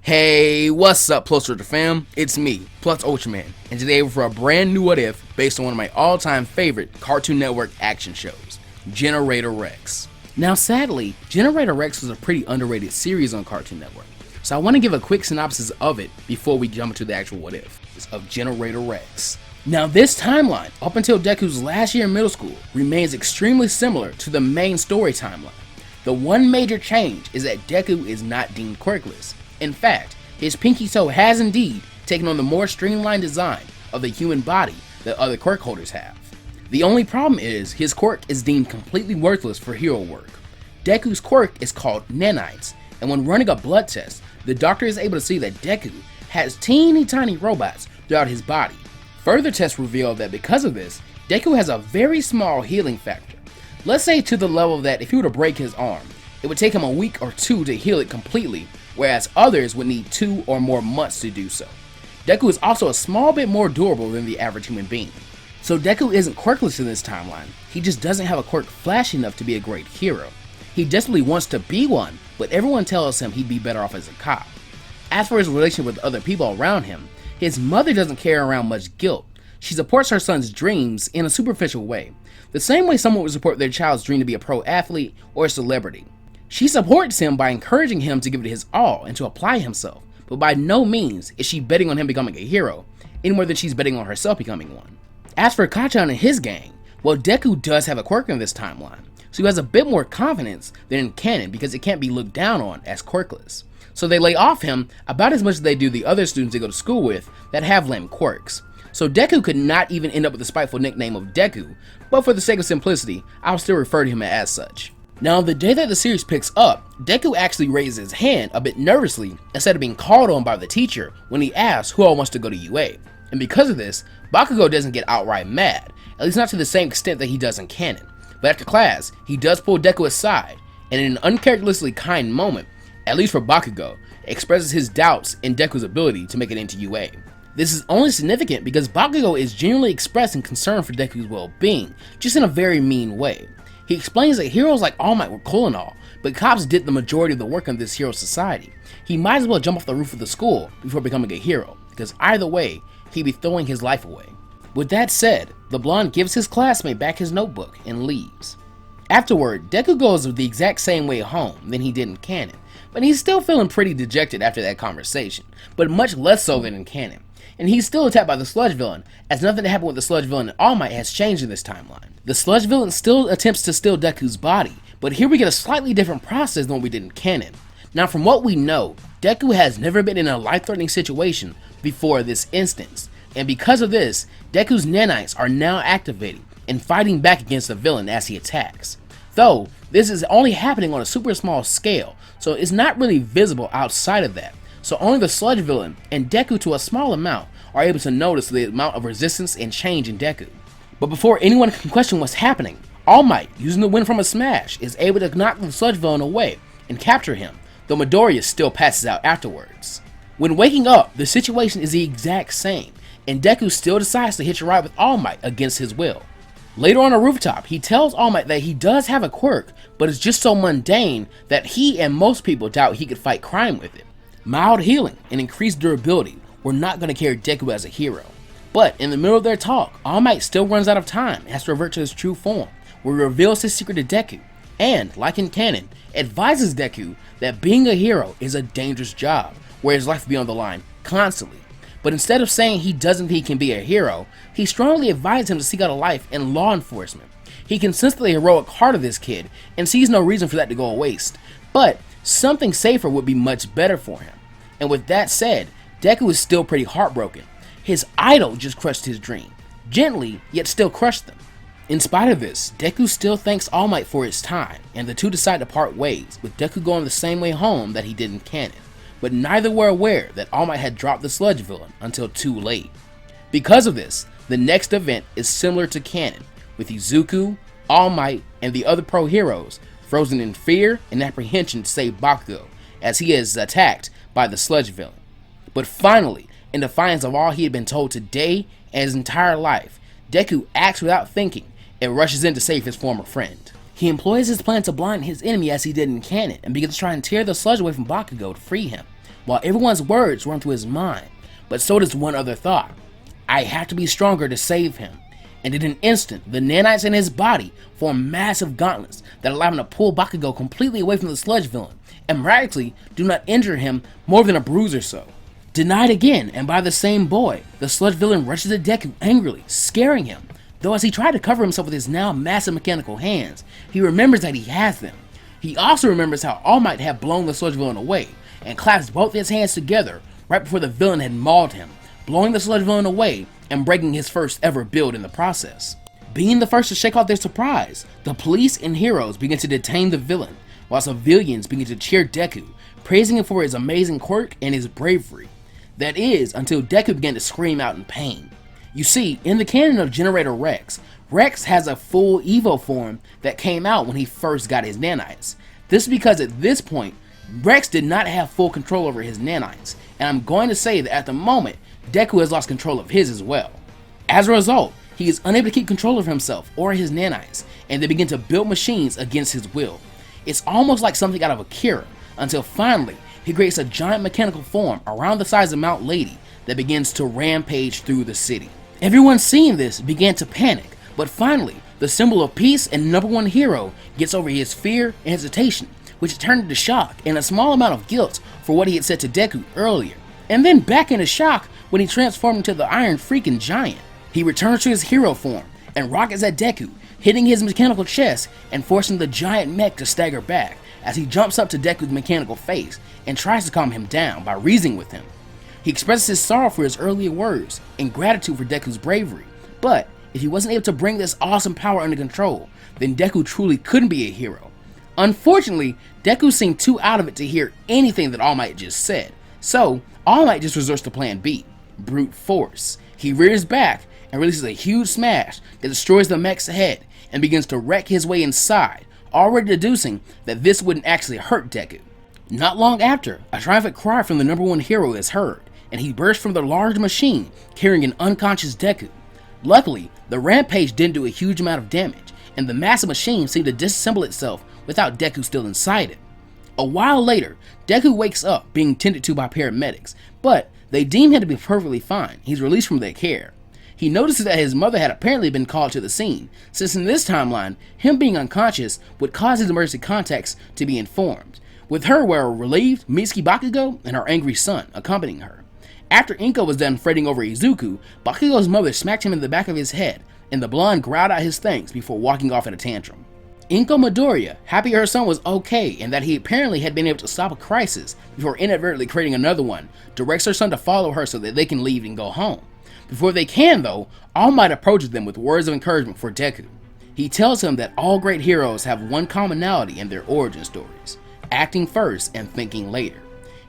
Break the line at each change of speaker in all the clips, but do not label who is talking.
Hey, what's up, Plus Ultra fam? It's me, Plus Ultraman, and today we're for a brand new What If based on one of my all-time favorite Cartoon Network action shows, Generator Rex. Now sadly, Generator Rex was a pretty underrated series on Cartoon Network, so I want to give a quick synopsis of it before we jump into the actual What If of Generator Rex. Now this timeline, up until Deku's last year in middle school, remains extremely similar to the main story timeline. The one major change is that Deku is not deemed quirkless. In fact, his pinky toe has indeed taken on the more streamlined design of the human body that other quirk holders have. The only problem is his quirk is deemed completely worthless for hero work. Deku's quirk is called nanites, and when running a blood test, the doctor is able to see that Deku has teeny tiny robots throughout his body. Further tests reveal that because of this, Deku has a very small healing factor. Let's say to the level that if he were to break his arm, it would take him a week or two to heal it completely, whereas others would need 2 or more months to do so. Deku is also a small bit more durable than the average human being. So Deku isn't quirkless in this timeline, he just doesn't have a quirk flashy enough to be a great hero. He desperately wants to be one, but everyone tells him he'd be better off as a cop. As for his relationship with other people around him, his mother doesn't carry around much guilt. She supports her son's dreams in a superficial way, the same way someone would support their child's dream to be a pro athlete or a celebrity. She supports him by encouraging him to give it his all and to apply himself, but by no means is she betting on him becoming a hero, any more than she's betting on herself becoming one. As for Kachan and his gang, well, Deku does have a quirk in this timeline, so he has a bit more confidence than in canon because it can't be looked down on as quirkless. So they lay off him about as much as they do the other students they go to school with that have lame quirks. So Deku could not even end up with the spiteful nickname of Deku, but for the sake of simplicity, I'll still refer to him as such. Now, the day that the series picks up, Deku actually raises his hand a bit nervously instead of being called on by the teacher when he asks who all wants to go to UA. And because of this, Bakugo doesn't get outright mad, at least not to the same extent that he does in canon. But after class, he does pull Deku aside, and in an uncharacteristically kind moment, at least for Bakugo, expresses his doubts in Deku's ability to make it into UA. This is only significant because Bakugo is genuinely expressing concern for Deku's well-being, just in a very mean way. He explains that heroes like All Might were cool and all, but cops did the majority of the work in this hero society. He might as well jump off the roof of the school before becoming a hero, because either way, he'd be throwing his life away. With that said, the blonde gives his classmate back his notebook and leaves. Afterward, Deku goes the exact same way home than he did in canon, but he's still feeling pretty dejected after that conversation, but much less so than in canon. And he's still attacked by the sludge villain, as nothing that happened with the sludge villain in All Might has changed in this timeline. The sludge villain still attempts to steal Deku's body, but here we get a slightly different process than what we did in canon. Now from what we know, Deku has never been in a life-threatening situation before this instance, and because of this, Deku's nanites are now activating and fighting back against the villain as he attacks. Though, this is only happening on a super small scale, so it's not really visible outside of that. So only the sludge villain and Deku to a small amount are able to notice the amount of resistance and change in Deku. But before anyone can question what's happening, All Might, using the wind from a smash, is able to knock the sludge villain away and capture him, though Midoriya still passes out afterwards. When waking up, the situation is the exact same, and Deku still decides to hitch a ride with All Might against his will. Later on a rooftop, he tells All Might that he does have a quirk, but it's just so mundane that he and most people doubt he could fight crime with it. Mild healing and increased durability were not going to carry Deku as a hero. But in the middle of their talk, All Might still runs out of time and has to revert to his true form, where he reveals his secret to Deku, and, like in canon, advises Deku that being a hero is a dangerous job, where his life will be on the line constantly. But instead of saying he doesn't think he can be a hero, he strongly advises him to seek out a life in law enforcement. He can sense the heroic heart of this kid and sees no reason for that to go to waste, but something safer would be much better for him. And with that said, Deku is still pretty heartbroken. His idol just crushed his dream, gently yet still crushed them. In spite of this, Deku still thanks All Might for his time, and the two decide to part ways, with Deku going the same way home that he did in canon. But neither were aware that All Might had dropped the sludge villain until too late. Because of this, the next event is similar to canon, with Izuku, All Might, and the other pro heroes frozen in fear and apprehension to save Bakugo, as he is attacked by the sludge villain. But finally, in defiance of all he had been told today and his entire life, Deku acts without thinking and rushes in to save his former friend. He employs his plan to blind his enemy as he did in canon and begins to try and tear the sludge away from Bakugo to free him. while everyone's words run through his mind, but so does one other thought. I have to be stronger to save him. And in an instant, the nanites in his body form massive gauntlets that allow him to pull Bakugo completely away from the sludge villain, and miraculously do not injure him more than a bruise or so. Denied again, and by the same boy, the sludge villain rushes at Deku angrily, scaring him, though as he tried to cover himself with his now massive mechanical hands, he remembers that he has them. He also remembers how All Might had blown the sludge villain away, and claps both his hands together right before the villain had mauled him, blowing the sludge villain away and breaking his first ever build in the process. Being the first to shake off their surprise, the police and heroes begin to detain the villain, while civilians begin to cheer Deku, praising him for his amazing quirk and his bravery. That is, until Deku began to scream out in pain. You see, in the canon of Generator Rex, Rex has a full Evo form that came out when he first got his nanites. This is because at this point, Rex did not have full control over his nanites, and I'm going to say that at the moment, Deku has lost control of his as well. As a result, he is unable to keep control of himself or his nanites, and they begin to build machines against his will. It's almost like something out of Akira, until finally, he creates a giant mechanical form around the size of Mount Lady that begins to rampage through the city. Everyone seeing this began to panic, but finally, the symbol of peace and number one hero gets over his fear and hesitation, which turned into shock and a small amount of guilt for what he had said to Deku earlier, and then back into shock when he transformed into the Iron Freaking Giant. He returns to his hero form and rockets at Deku, hitting his mechanical chest and forcing the giant mech to stagger back as he jumps up to Deku's mechanical face and tries to calm him down by reasoning with him. He expresses his sorrow for his earlier words and gratitude for Deku's bravery, but if he wasn't able to bring this awesome power under control, then Deku truly couldn't be a hero. Unfortunately, Deku seemed too out of it to hear anything that All Might just said, so All Might just resorts to plan B, brute force. He rears back and releases a huge smash that destroys the mech's head and begins to wreck his way inside, already deducing that this wouldn't actually hurt Deku. Not long after, a triumphant cry from the number one hero is heard, and he bursts from the large machine carrying an unconscious Deku. Luckily, the rampage didn't do a huge amount of damage, and the massive machine seemed to disassemble itself without Deku still inside it. A while later, Deku wakes up being tended to by paramedics, but they deem him to be perfectly fine. He's released from their care. He notices that his mother had apparently been called to the scene, since in this timeline, him being unconscious would cause his emergency contacts to be informed. With her were relieved Mitsuki Bakugo and her angry son accompanying her. After Inko was done fretting over Izuku, Bakugo's mother smacked him in the back of his head, and the blonde growled out his thanks before walking off in a tantrum. Izuku Midoriya, happy her son was okay and that he apparently had been able to stop a crisis before inadvertently creating another one, directs her son to follow her so that they can leave and go home. Before they can though, All Might approaches them with words of encouragement for Deku. He tells him that all great heroes have one commonality in their origin stories, acting first and thinking later.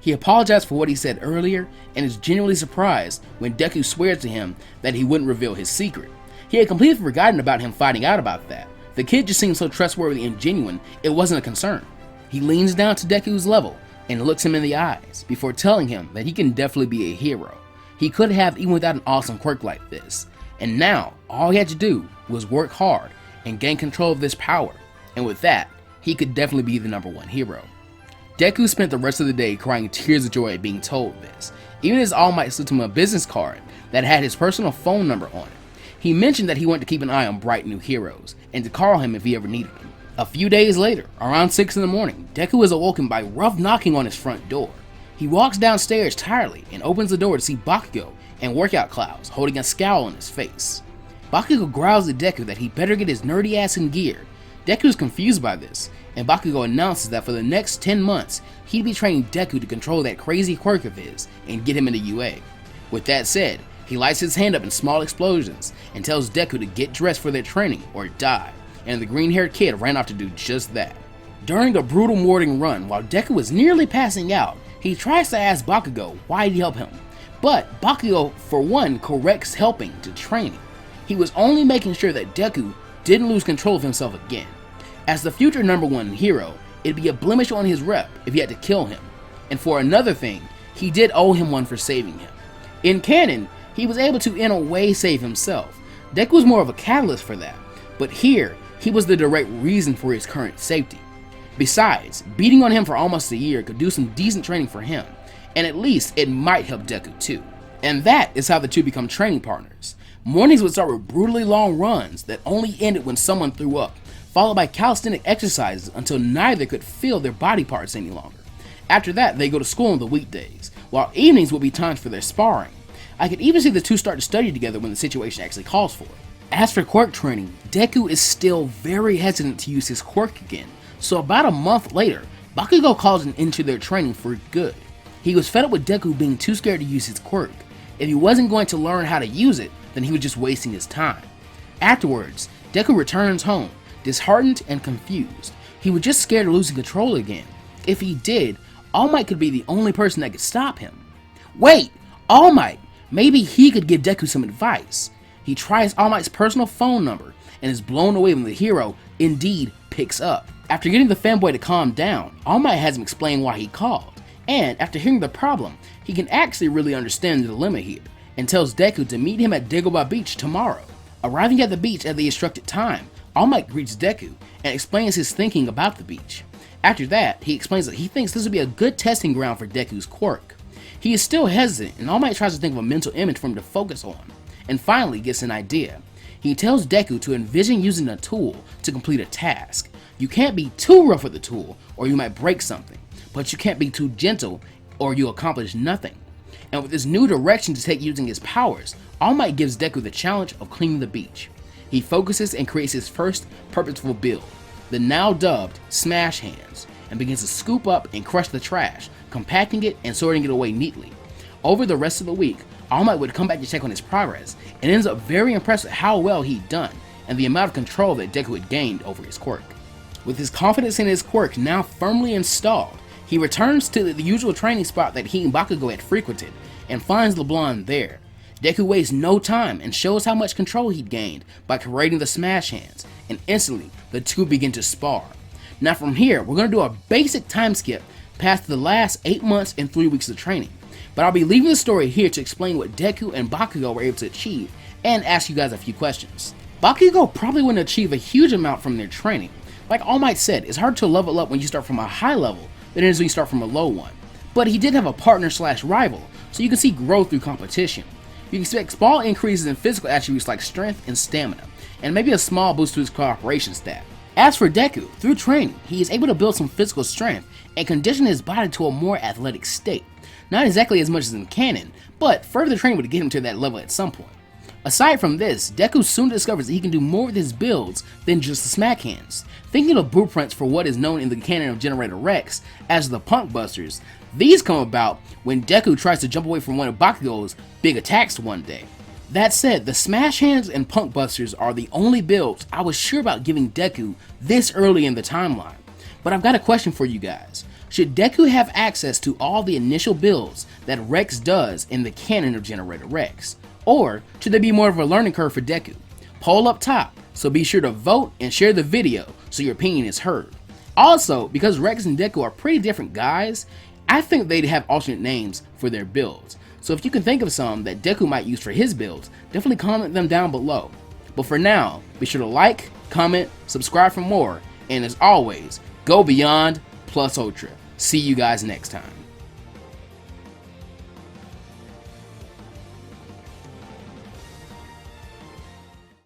He apologized for what he said earlier and is genuinely surprised when Deku swears to him that he wouldn't reveal his secret. He had completely forgotten about him finding out about that. The kid just seemed so trustworthy and genuine, it wasn't a concern. He leans down to Deku's level and looks him in the eyes before telling him that he can definitely be a hero. He could have even without an awesome quirk like this. And now, all he had to do was work hard and gain control of this power. And with that, he could definitely be the number one hero. Deku spent the rest of the day crying tears of joy at being told this. Even as All Might slipped him a business card that had his personal phone number on it. He mentioned that he wanted to keep an eye on bright new heroes, and to call him if he ever needed him. A few days later, around 6 in the morning, Deku is awoken by rough knocking on his front door. He walks downstairs tiredly and opens the door to see Bakugo and Workout Clouds holding a scowl on his face. Bakugo growls at Deku that he better get his nerdy ass in gear. Deku is confused by this, and Bakugo announces that for the next 10 months, he'd be training Deku to control that crazy quirk of his and get him into UA. With that said, he lights his hand up in small explosions and tells Deku to get dressed for their training or die, and the green-haired kid ran off to do just that. During a brutal morning run, while Deku was nearly passing out, he tries to ask Bakugo why he'd help him, but Bakugo, for one, corrects helping to training. He was only making sure that Deku didn't lose control of himself again. As the future number one hero, it'd be a blemish on his rep if he had to kill him, and for another thing, he did owe him one for saving him. In canon, he was able to in a way save himself. Deku was more of a catalyst for that, but here, he was the direct reason for his current safety. Besides, beating on him for almost a year could do some decent training for him, and at least it might help Deku too. And that is how the two become training partners. Mornings would start with brutally long runs that only ended when someone threw up, followed by calisthenic exercises until neither could feel their body parts any longer. After that, they go to school on the weekdays, while evenings would be times for their sparring. I could even see the two start to study together when the situation actually calls for it. As for quirk training, Deku is still very hesitant to use his quirk again, so about a month later, Bakugo calls an end to their training for good. He was fed up with Deku being too scared to use his quirk. If he wasn't going to learn how to use it, then he was just wasting his time. Afterwards, Deku returns home, disheartened and confused. He was just scared of losing control again. If he did, All Might could be the only person that could stop him. Wait! All Might! Maybe he could give Deku some advice. He tries All Might's personal phone number and is blown away when the hero indeed picks up. After getting the fanboy to calm down, All Might has him explain why he called. And after hearing the problem, he can actually really understand the dilemma here, and tells Deku to meet him at Dagobah Beach tomorrow. Arriving at the beach at the instructed time, All Might greets Deku and explains his thinking about the beach. After that, he explains that he thinks this would be a good testing ground for Deku's quirk. He is still hesitant, and All Might tries to think of a mental image for him to focus on, and finally gets an idea. He tells Deku to envision using a tool to complete a task. You can't be too rough with the tool, or you might break something. But you can't be too gentle or you accomplish nothing. And with this new direction to take using his powers, All Might gives Deku the challenge of cleaning the beach. He focuses and creates his first purposeful build, the now dubbed Smash Hands, and begins to scoop up and crush the trash, compacting it and sorting it away neatly. Over the rest of the week, All Might would come back to check on his progress, and ends up very impressed with how well he'd done, and the amount of control that Deku had gained over his quirk. With his confidence in his quirk now firmly installed, he returns to the usual training spot that he and Bakugo had frequented, and finds the blonde there. Deku wastes no time and shows how much control he'd gained by creating the Smash Hands, and instantly the two begin to spar. Now from here, we're going to do a basic time skip past the last 8 months and 3 weeks of training, but I'll be leaving the story here to explain what Deku and Bakugo were able to achieve, and ask you guys a few questions. Bakugo probably wouldn't achieve a huge amount from their training. Like All Might said, it's hard to level up when you start from a high level than it is when you start from a low one. But he did have a partner slash rival, so you can see growth through competition. You can expect small increases in physical attributes like strength and stamina, and maybe a small boost to his cooperation stat. As for Deku, through training, he is able to build some physical strength and condition his body to a more athletic state. Not exactly as much as in canon, but further training would get him to that level at some point. Aside from this, Deku soon discovers that he can do more with his builds than just the Smack Hands. Thinking of blueprints for what is known in the canon of Generator Rex as the Punk Busters, these come about when Deku tries to jump away from one of Bakugo's big attacks one day. That said, the Smash Hands and Punk Busters are the only builds I was sure about giving Deku this early in the timeline. But I've got a question for you guys. Should Deku have access to all the initial builds that Rex does in the canon of Generator Rex? Or should there be more of a learning curve for Deku? Poll up top, so be sure to vote and share the video so your opinion is heard. Also, because Rex and Deku are pretty different guys, I think they'd have alternate names for their builds. So if you can think of some that Deku might use for his builds, definitely comment them down below. But for now, be sure to like, comment, subscribe for more, and as always, go beyond plus ultra. See you guys next time.